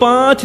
5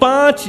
5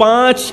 5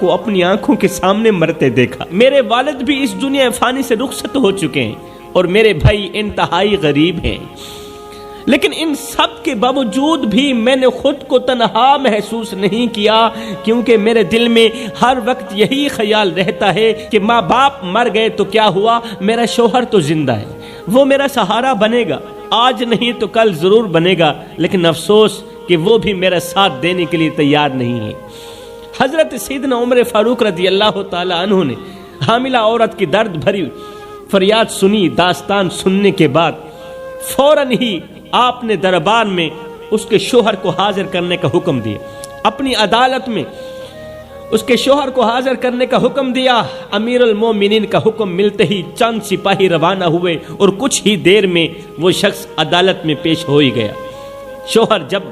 کو اپنی آنکھوں کے سامنے مرتے دیکھا، میرے والد بھی اس دنیا فانی سے رخصت ہو چکے ہیں اور میرے بھائی انتہائی غریب ہیں، لیکن ان سب کے باوجود بھی میں نے خود کو تنہا محسوس نہیں کیا، کیونکہ میرے دل میں ہر وقت یہی خیال رہتا ہے کہ ماں باپ مر گئے تو کیا ہوا، میرا شوہر تو زندہ ہے، وہ میرا سہارا بنے گا، آج نہیں تو کل ضرور بنے گا، لیکن افسوس کہ وہ بھی میرا ساتھ دینے کے لیے تیار نہیں ہے۔ حضرت سیدنا عمر فاروق رضی اللہ تعالی عنہ نے حاملہ عورت کی درد بھری فریاد سنی، داستان سننے کے بعد فوراً ہی آپ نے دربار میں اس کے شوہر کو حاضر کرنے کا حکم دیا، اپنی عدالت میں اس کے شوہر کو حاضر کرنے کا حکم دیا۔ امیر المومنین کا حکم ملتے ہی چند سپاہی روانہ ہوئے اور کچھ ہی دیر میں وہ شخص عدالت میں پیش ہو ہی گیا۔ شوہر جب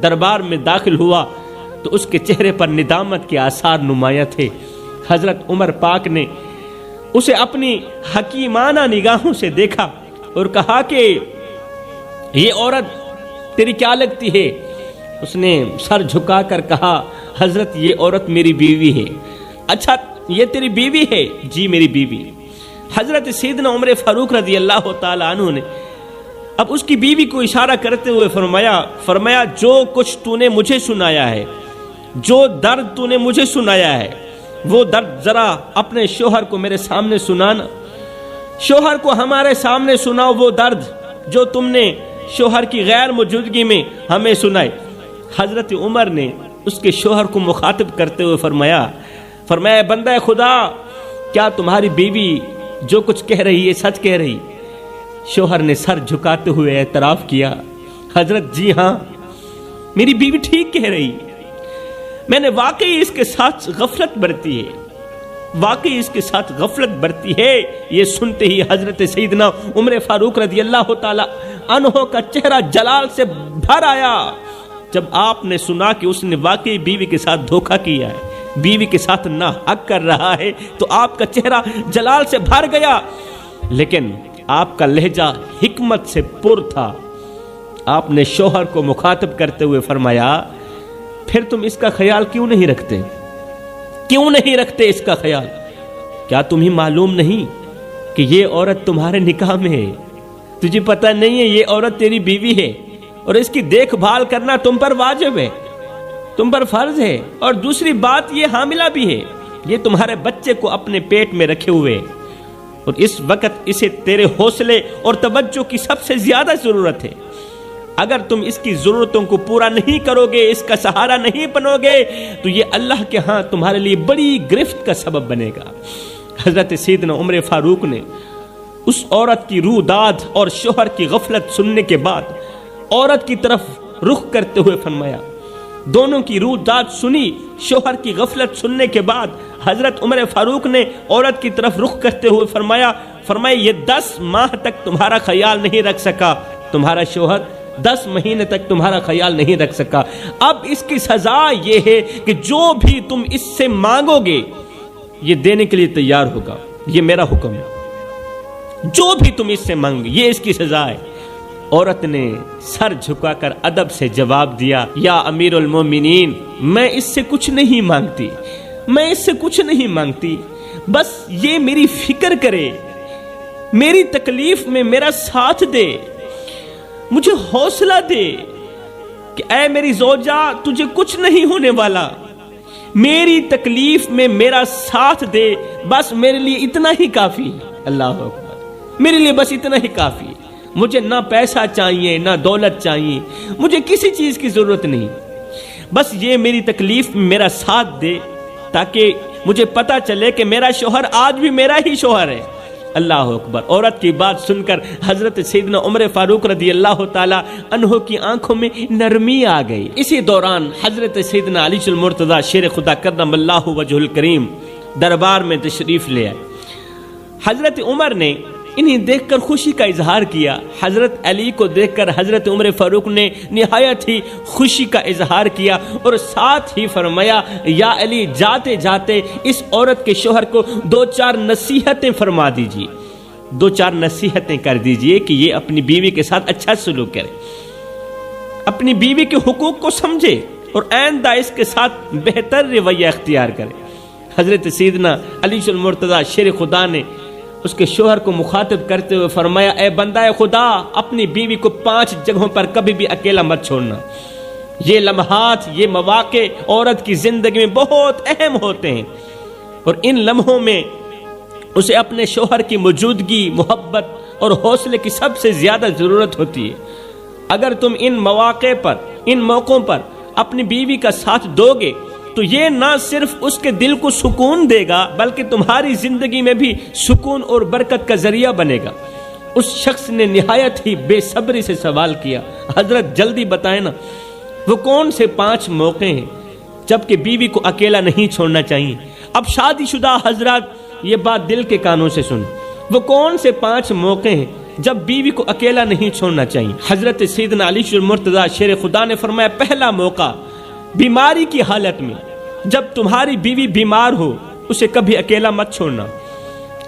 دربار میں داخل ہوا تو اس کے چہرے پر ندامت کے آثار نمایاں تھے۔ حضرت عمر پاک نے اسے اپنی حکیمانہ نگاہوں سے دیکھا اور کہا کہ یہ عورت تیری کیا لگتی ہے؟ اس نے سر جھکا کر کہا حضرت یہ عورت میری بیوی ہے۔ اچھا یہ تیری بیوی ہے؟ جی میری بیوی۔ حضرت سیدنا عمر فاروق رضی اللہ تعالی عنہ نے اب اس کی بیوی کو اشارہ کرتے ہوئے فرمایا جو کچھ تو نے مجھے سنایا ہے، جو درد تو نے مجھے سنایا ہے، وہ درد ذرا اپنے شوہر کو میرے سامنے سنانا، شوہر کو ہمارے سامنے سناؤ وہ درد جو تم نے شوہر کی غیر موجودگی میں ہمیں سنائے۔ حضرت عمر نے اس کے شوہر کو مخاطب کرتے ہوئے فرمایا بندہ خدا، کیا تمہاری بیوی جو کچھ کہہ رہی ہے سچ کہہ رہی؟ شوہر نے سر جھکاتے ہوئے اعتراف کیا، حضرت جی ہاں میری بیوی ٹھیک کہہ رہی، میں نے واقعی اس کے ساتھ غفلت برتی ہے۔ یہ سنتے ہی حضرت سیدنا عمر فاروق رضی اللہ تعالی عنہ کا چہرہ جلال سے بھر آیا۔ جب آپ نے سنا کہ اس نے واقعی بیوی کے ساتھ دھوکہ کیا ہے، بیوی کے ساتھ ناحق کر رہا ہے، تو آپ کا چہرہ جلال سے بھر گیا، لیکن آپ کا لہجہ حکمت سے پر تھا۔ آپ نے شوہر کو مخاطب کرتے ہوئے فرمایا پھر تم اس کا خیال کیوں نہیں رکھتے اس کا خیال؟ کیا تمہیں معلوم نہیں کہ یہ عورت تمہارے نکاح میں ہے؟ تجھے پتہ نہیں ہے یہ عورت تیری بیوی ہے اور اس کی دیکھ بھال کرنا تم پر واجب ہے، تم پر فرض ہے، اور دوسری بات یہ حاملہ بھی ہے، یہ تمہارے بچے کو اپنے پیٹ میں رکھے ہوئے اور اس وقت اسے تیرے حوصلے اور توجہ کی سب سے زیادہ ضرورت ہے۔ اگر تم اس کی ضرورتوں کو پورا نہیں کرو گے، اس کا سہارا نہیں بنو گے، تو یہ اللہ کے ہاں تمہارے لیے بڑی گرفت کا سبب بنے گا۔ حضرت سیدنا عمر فاروق نے اس عورت کی روح داد اور شوہر کی غفلت سننے کے بعد عورت کی طرف رخ کرتے ہوئے فرمایا، دونوں کی روح داد سنی، شوہر کی غفلت سننے کے بعد حضرت عمر فاروق نے عورت کی طرف رخ کرتے ہوئے فرمایا یہ 10 ماہ تک تمہارا خیال نہیں رکھ سکا، تمہارا شوہر 10 مہینے تک تمہارا خیال نہیں رکھ سکا، اب اس کی سزا یہ ہے کہ جو بھی تم اس سے مانگو گے یہ دینے کے لیے تیار ہوگا، یہ میرا حکم ہے، جو بھی تم اس سے مانگو یہ اس کی سزا ہے۔ عورت نے سر جھکا کر ادب سے جواب دیا، یا امیر المومنین میں اس سے کچھ نہیں مانگتی، بس یہ میری فکر کرے، میری تکلیف میں میرا ساتھ دے، مجھے حوصلہ دے کہ اے میری زوجہ تجھے کچھ نہیں ہونے والا، میری تکلیف میں میرا ساتھ دے، بس میرے لیے اتنا ہی کافی ہے۔ اللہ اکبر، میرے لیے بس اتنا ہی کافی ہے، مجھے نہ پیسہ چاہیے نہ دولت چاہیے، مجھے کسی چیز کی ضرورت نہیں، بس یہ میری تکلیف میں میرا ساتھ دے تاکہ مجھے پتا چلے کہ میرا شوہر آج بھی میرا ہی شوہر ہے۔ اللہ اکبر۔ عورت کی بات سن کر حضرت سیدنا عمر فاروق رضی اللہ تعالی عنہ کی آنکھوں میں نرمی آ گئی۔ اسی دوران حضرت سیدنا علی المرتضی شیر خدا کرم اللہ وجہ الکریم دربار میں تشریف لے آئے۔ حضرت عمر نے انہیں دیکھ کر خوشی کا اظہار کیا، حضرت علی کو دیکھ کر حضرت عمر فاروق نے نہایت ہی خوشی کا اظہار کیا اور ساتھ ہی فرمایا، یا علی جاتے جاتے اس عورت کے شوہر کو 2-4 نصیحتیں فرما دیجیے، 2-4 نصیحتیں کر دیجیے کہ یہ اپنی بیوی کے ساتھ اچھا سلوک کرے، اپنی بیوی کے حقوق کو سمجھے، اور آئندہ اس کے ساتھ بہتر رویہ اختیار کرے۔ حضرت سیدنا علی المرتضیٰ شیر خدا نے اس کے شوہر کو مخاطب کرتے ہوئے فرمایا، اے بندہ خدا، اپنی بیوی کو 5 جگہوں پر کبھی بھی اکیلا مت چھوڑنا۔ یہ لمحات، یہ مواقع عورت کی زندگی میں بہت اہم ہوتے ہیں، اور ان لمحوں میں اسے اپنے شوہر کی موجودگی، محبت اور حوصلے کی سب سے زیادہ ضرورت ہوتی ہے۔ اگر تم ان مواقع پر، ان موقعوں پر اپنی بیوی کا ساتھ دو گے تو یہ نہ صرف اس کے دل کو سکون دے گا بلکہ تمہاری زندگی میں بھی سکون اور برکت کا ذریعہ بنے گا۔ اس شخص نے نہایت ہی بے صبری سے سوال کیا، حضرت جلدی بتائیں نا، وہ کون سے 5 موقع ہیں جبکہ بیوی کو اکیلا نہیں چھوڑنا چاہیے؟ اب شادی شدہ حضرات یہ بات دل کے کانوں سے سن، وہ کون سے 5 موقع ہیں جب بیوی کو اکیلا نہیں چھوڑنا چاہیے؟ حضرت سیدنا علی المرتضیٰ شیر خدا نے فرمایا، پہلا موقع بیماری کی حالت میں، جب تمہاری بیوی بیمار ہو اسے کبھی اکیلا مت چھوڑنا،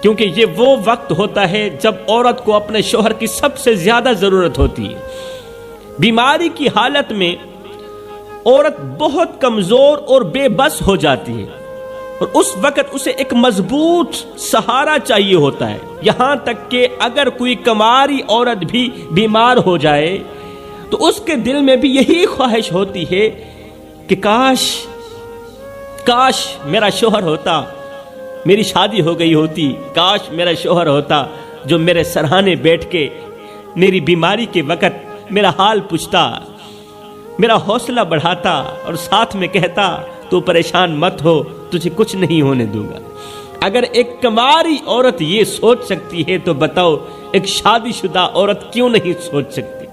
کیونکہ یہ وہ وقت ہوتا ہے جب عورت کو اپنے شوہر کی سب سے زیادہ ضرورت ہوتی ہے۔ بیماری کی حالت میں عورت بہت کمزور اور بے بس ہو جاتی ہے، اور اس وقت اسے ایک مضبوط سہارا چاہیے ہوتا ہے، یہاں تک کہ اگر کوئی کماری عورت بھی بیمار ہو جائے تو اس کے دل میں بھی یہی خواہش ہوتی ہے کہ کاش میرا شوہر ہوتا، میری شادی ہو گئی ہوتی، کاش میرا شوہر ہوتا جو میرے سرہانے بیٹھ کے میری بیماری کے وقت میرا حال پوچھتا، میرا حوصلہ بڑھاتا اور ساتھ میں کہتا تو پریشان مت ہو، تجھے کچھ نہیں ہونے دوں گا۔ اگر ایک کماری عورت یہ سوچ سکتی ہے تو بتاؤ ایک شادی شدہ عورت کیوں نہیں سوچ سکتی؟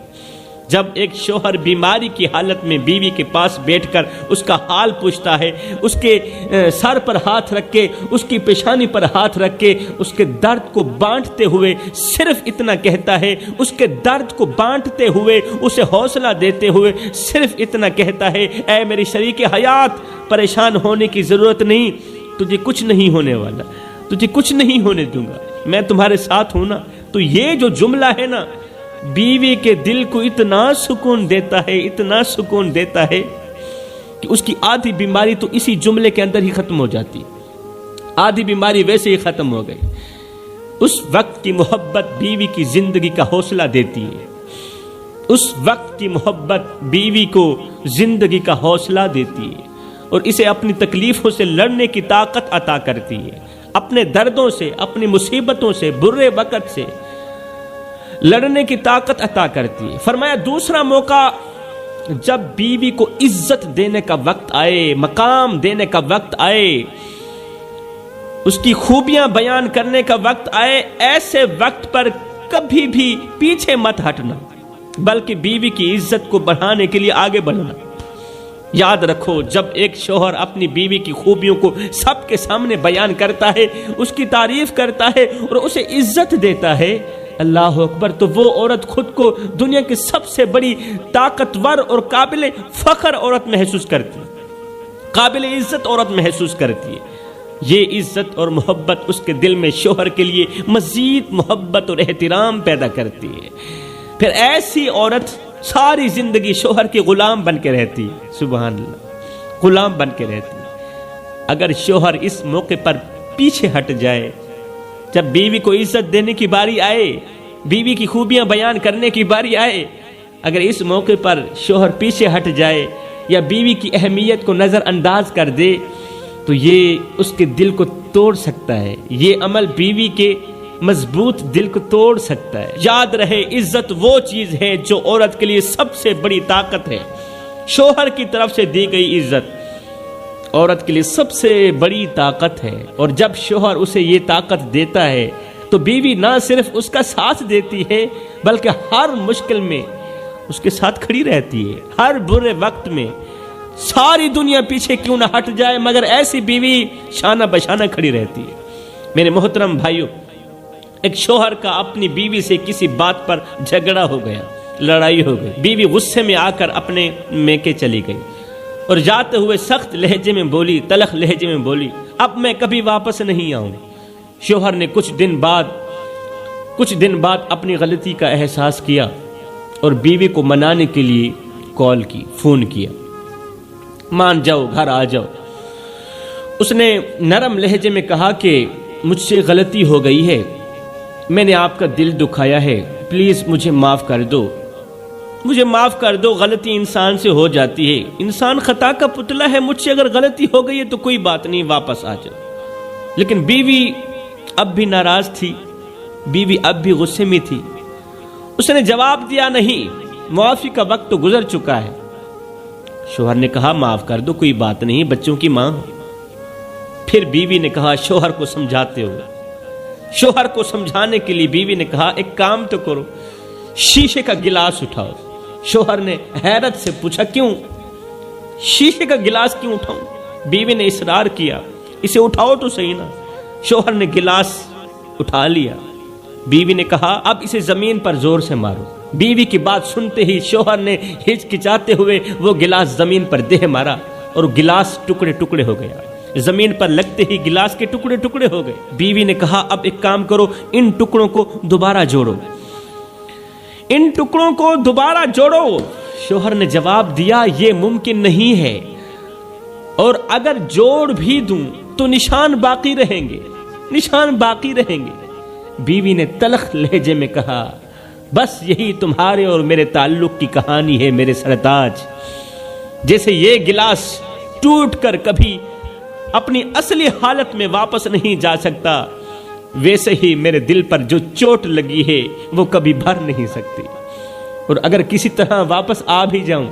جب ایک شوہر بیماری کی حالت میں بیوی کے پاس بیٹھ کر اس کا حال پوچھتا ہے، اس کے سر پر ہاتھ رکھ کے، اس کی پیشانی پر ہاتھ رکھ کے اس کے درد کو بانٹتے ہوئے صرف اتنا کہتا ہے، اس کے درد کو بانٹتے ہوئے اسے حوصلہ دیتے ہوئے صرف اتنا کہتا ہے، اے میری شریک حیات، پریشان ہونے کی ضرورت نہیں، تجھے کچھ نہیں ہونے والا، تجھے کچھ نہیں ہونے دوں گا، میں تمہارے ساتھ ہوں نا۔ تو یہ جو جملہ ہے نا، بیوی کے دل کو اتنا سکون دیتا ہے، اتنا سکون دیتا ہے کہ اس کی آدھی بیماری تو اسی جملے کے اندر ہی ختم ہو جاتی، آدھی بیماری ویسے ہی ختم ہو گئی۔ اس وقت کی محبت بیوی کی زندگی کا حوصلہ دیتی ہے، اس وقت کی محبت بیوی کو زندگی کا حوصلہ دیتی ہے، اور اسے اپنی تکلیفوں سے لڑنے کی طاقت عطا کرتی ہے، اپنے دردوں سے، اپنی مصیبتوں سے، برے وقت سے لڑنے کی طاقت عطا کرتی ہے۔ فرمایا دوسرا موقع، جب بیوی کو عزت دینے کا وقت آئے، مقام دینے کا وقت آئے، اس کی خوبیاں بیان کرنے کا وقت آئے، ایسے وقت پر کبھی بھی پیچھے مت ہٹنا بلکہ بیوی کی عزت کو بڑھانے کے لیے آگے بڑھنا۔ یاد رکھو، جب ایک شوہر اپنی بیوی کی خوبیوں کو سب کے سامنے بیان کرتا ہے، اس کی تعریف کرتا ہے اور اسے عزت دیتا ہے، اللہ اکبر، تو وہ عورت خود کو دنیا کی سب سے بڑی طاقتور اور قابل فخر عورت محسوس کرتی ہے، قابل عزت عورت محسوس کرتی ہے۔ یہ عزت اور محبت اس کے دل میں شوہر کے لیے مزید محبت اور احترام پیدا کرتی ہے۔ پھر ایسی عورت ساری زندگی شوہر کے غلام بن کے رہتی ہے، سبحان اللہ، غلام بن کے رہتی ہے۔ اگر شوہر اس موقع پر پیچھے ہٹ جائے، جب بیوی کو عزت دینے کی باری آئے، بیوی کی خوبیاں بیان کرنے کی باری آئے، اگر اس موقع پر شوہر پیچھے ہٹ جائے یا بیوی کی اہمیت کو نظر انداز کر دے تو یہ اس کے دل کو توڑ سکتا ہے، یہ عمل بیوی کے مضبوط دل کو توڑ سکتا ہے۔ یاد رہے، عزت وہ چیز ہے جو عورت کے لیے سب سے بڑی طاقت ہے۔ شوہر کی طرف سے دی گئی عزت عورت کے لیے سب سے بڑی طاقت ہے، اور جب شوہر اسے یہ طاقت دیتا ہے تو بیوی نہ صرف اس کا ساتھ دیتی ہے بلکہ ہر مشکل میں اس کے ساتھ کھڑی رہتی ہے، ہر برے وقت میں۔ ساری دنیا پیچھے کیوں نہ ہٹ جائے مگر ایسی بیوی شانہ بشانہ کھڑی رہتی ہے۔ میرے محترم بھائیوں، ایک شوہر کا اپنی بیوی سے کسی بات پر جھگڑا ہو گیا، لڑائی ہو گئی، بیوی غصے میں آ کر اپنے میکے چلی گئی اور جاتے ہوئے سخت لہجے میں بولی، تلخ لہجے میں بولی، اب میں کبھی واپس نہیں آؤں۔ شوہر نے کچھ دن بعد اپنی غلطی کا احساس کیا اور بیوی کو منانے کے لیے کال کی، فون کیا، مان جاؤ, گھر آ جاؤ. اس نے نرم لہجے میں کہا کہ مجھ سے غلطی ہو گئی ہے, میں نے آپ کا دل دکھایا ہے, پلیز مجھے معاف کر دو, مجھے معاف کر دو. غلطی انسان سے ہو جاتی ہے, انسان خطا کا پتلا ہے, مجھ سے اگر غلطی ہو گئی ہے تو کوئی بات نہیں, واپس آ جاؤ. لیکن بیوی اب بھی ناراض تھی, بیوی اب بھی غصے میں تھی. اس نے جواب دیا, نہیں, معافی کا وقت تو گزر چکا ہے. شوہر نے کہا معاف کر دو, کوئی بات نہیں, بچوں کی ماں. پھر بیوی نے کہا, شوہر کو سمجھاتے ہوئے, شوہر کو سمجھانے کے لیے بیوی نے کہا, ایک کام تو کرو, شیشے کا گلاس اٹھاؤ. شوہر نے حیرت سے پوچھا, کیوں, شیشے کا گلاس کیوں اٹھاؤں؟ بیوی نے اصرار کیا, اسے اٹھاؤ تو صحیح نا. شوہر نے گلاس اٹھا لیا. بیوی نے کہا, اب اسے زمین پر زور سے مارو. بیوی کی بات سنتے ہی شوہر نے ہچکچاتے ہوئے وہ گلاس زمین پر دے مارا اور گلاس ٹکڑے ٹکڑے ہو گیا. زمین پر لگتے ہی گلاس کے ٹکڑے ٹکڑے ہو گئے. بیوی نے کہا, اب ایک کام کرو, ان ٹکڑوں کو دوبارہ جوڑو, ان ٹکڑوں کو دوبارہ جوڑو. شوہر نے جواب دیا, یہ ممکن نہیں ہے, اور اگر جوڑ بھی دوں تو نشان باقی رہیں گے, نشان باقی رہیں گے. بیوی نے تلخ لہجے میں کہا, بس یہی تمہارے اور میرے تعلق کی کہانی ہے میرے سرتاج. جیسے یہ گلاس ٹوٹ کر کبھی اپنی اصلی حالت میں واپس نہیں جا سکتا, ویسے ہی میرے دل پر جو چوٹ لگی ہے وہ کبھی بھر نہیں سکتی. اور اگر کسی طرح واپس آ بھی جاؤں,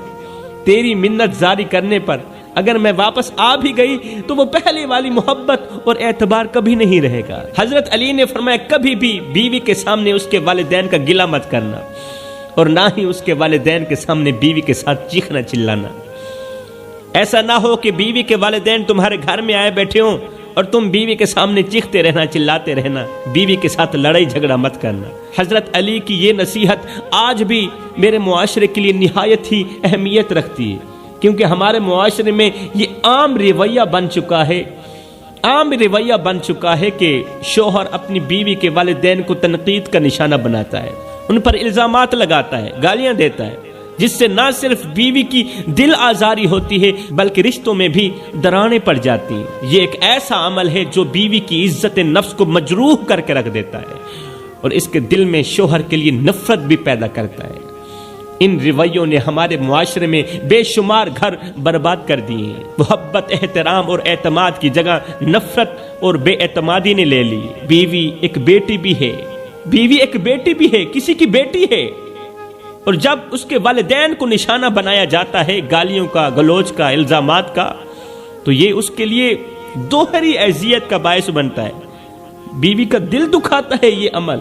تیری منت زاری کرنے پر اگر میں واپس آ بھی گئی تو وہ پہلے والی محبت اور اعتبار کبھی نہیں رہے گا. حضرت علی نے فرمایا, کبھی بھی بیوی کے سامنے اس کے والدین کا گلہ مت کرنا, اور نہ ہی اس کے والدین کے سامنے بیوی کے ساتھ چیخنا چلانا. ایسا نہ ہو کہ بیوی کے والدین تمہارے گھر میں آئے بیٹھے ہوں اور تم بیوی کے سامنے چیختے رہنا, چلاتے رہنا. بیوی کے ساتھ لڑائی جھگڑا مت کرنا. حضرت علی کی یہ نصیحت آج بھی میرے معاشرے کے لیے نہایت ہی اہمیت رکھتی ہے, کیونکہ ہمارے معاشرے میں یہ عام رویہ بن چکا ہے, عام رویہ بن چکا ہے کہ شوہر اپنی بیوی کے والدین کو تنقید کا نشانہ بناتا ہے, ان پر الزامات لگاتا ہے, گالیاں دیتا ہے, جس سے نہ صرف بیوی کی دل آزاری ہوتی ہے بلکہ رشتوں میں بھی دراڑیں پڑ جاتی ہیں. یہ ایک ایسا عمل ہے جو بیوی کی عزت نفس کو مجروح کر کے رکھ دیتا ہے اور اس کے دل میں شوہر کے لیے نفرت بھی پیدا کرتا ہے. ان رویوں نے ہمارے معاشرے میں بے شمار گھر برباد کر دیے ہیں. محبت, احترام اور اعتماد کی جگہ نفرت اور بے اعتمادی نے لے لی. بیوی ایک بیٹی بھی ہے, بیوی ایک بیٹی بھی ہے, کسی کی بیٹی ہے, اور جب اس کے والدین کو نشانہ بنایا جاتا ہے گالیوں کا, گلوچ کا, الزامات کا, تو یہ اس کے لیے دوہری اذیت کا باعث بنتا ہے. بیوی کا دل دکھاتا ہے یہ عمل.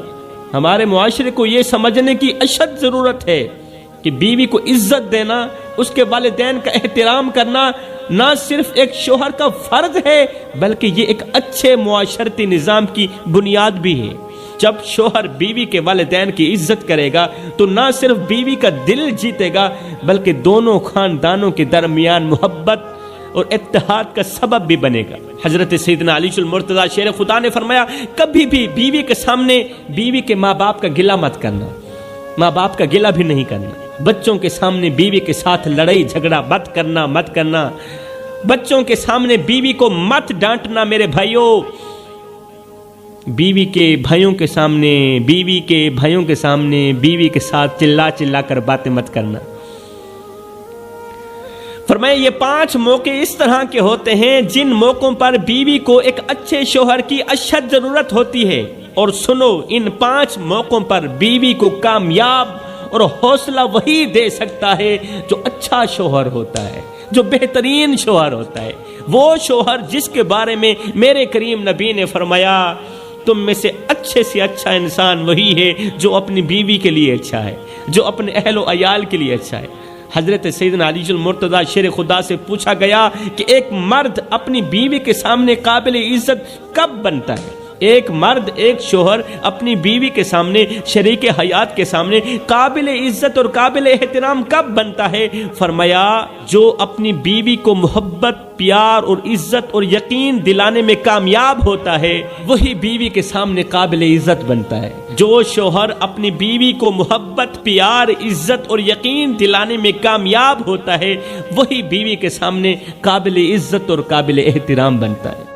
ہمارے معاشرے کو یہ سمجھنے کی اشد ضرورت ہے کہ بیوی کو عزت دینا, اس کے والدین کا احترام کرنا نہ صرف ایک شوہر کا فرض ہے بلکہ یہ ایک اچھے معاشرتی نظام کی بنیاد بھی ہے. جب شوہر بیوی کے والدین کی عزت کرے گا تو نہ صرف بیوی کا دل جیتے گا بلکہ دونوں خاندانوں کے درمیان محبت اور اتحاد کا سبب بھی بنے گا. حضرت سیدنا علی المرتضیٰ شیر خدا نے فرمایا, کبھی بھی بیوی کے سامنے بیوی کے ماں باپ کا گلہ مت کرنا, ماں باپ کا گلہ بھی نہیں کرنا. بچوں کے سامنے بیوی کے ساتھ لڑائی جھگڑا مت کرنا. بچوں کے سامنے بیوی کو مت ڈانٹنا میرے بھائیوں. بیوی کے بھائیوں کے سامنے بیوی کے ساتھ چلا کر باتیں مت کرنا. فرمایا, یہ 5 موقع اس طرح کے ہوتے ہیں جن موقعوں پر بیوی کو ایک اچھے شوہر کی اشد ضرورت ہوتی ہے. اور سنو, ان 5 موقعوں پر بیوی کو کامیاب اور حوصلہ وہی دے سکتا ہے جو اچھا شوہر ہوتا ہے, جو بہترین شوہر ہوتا ہے. وہ شوہر جس کے بارے میں میرے کریم نبی نے فرمایا, تم میں سے اچھا انسان وہی ہے جو اپنی بیوی کے لیے اچھا ہے, جو اپنے اہل و عیال کے لیے اچھا ہے. حضرت سیدنا علی المرتضیٰ شیر خدا سے پوچھا گیا کہ ایک مرد اپنی بیوی کے سامنے قابل عزت کب بنتا ہے, ایک مرد، ایک شوہر اپنی بیوی کے سامنے، شریک حیات کے سامنے قابل عزت اور قابل احترام کب بنتا ہے؟ فرمایا جو اپنی بیوی کو محبت، پیار اور عزت اور یقین دلانے میں کامیاب ہوتا ہے وہی بیوی کے سامنے قابل عزت بنتا ہے۔ جو شوہر اپنی بیوی کو محبت، پیار، عزت اور یقین دلانے میں کامیاب ہوتا ہے وہی بیوی کے سامنے قابل عزت اور قابل احترام بنتا ہے۔